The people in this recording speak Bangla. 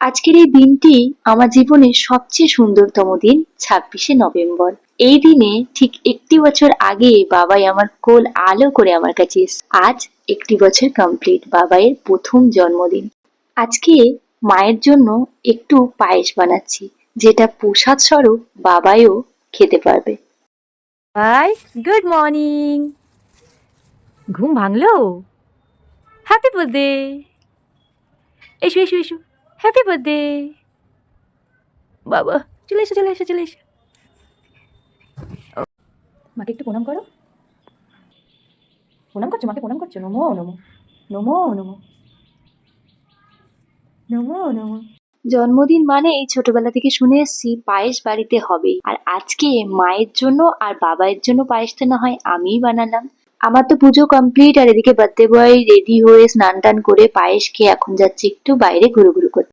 আজকের এই দিনটি আমার জীবনের সবচেয়ে সুন্দরতম দিন, 26শে নভেম্বর। এই দিনে ঠিক 1 বছর আগে বাবাই আমার কোল আলো করে আমার কাছে আজ 1 বছর কমপ্লিট বাবাইয়ের প্রথম জন্মদিন। আজকে মায়ের জন্য একটু পায়েস বানাচ্ছি, যেটা প্রসাদ স্বরূপ বাবাইও খেতে পারবে। Hi, good morning. ঘুম ভাঙলো? Happy birthday. এসো এসো এসো, হ্যাপি বার্থডে। বাবা, চলে এসো চলে এসো চলে এসো। মাকে একটু প্রণাম করো। প্রণাম করছো? মাকে প্রণাম করছো? নমো নমো নমো নমো নমো নমো। জন্মদিন মানে এই ছোটবেলা থেকে শুনে এসেছি পায়েস বাড়িতে হবেই, আর আজকে মায়ের জন্য আর বাবাইয়ের জন্য পায়েসটা না হয় আমিই বানালাম। আমার তো পুজো কমপ্লিট, আর এদিকে বার্থডে বয় রেডি হয়ে স্নান টান করে পায়েস খেয়ে এখন যাচ্ছে একটু বাইরে ঘুরু ঘুরু করতে।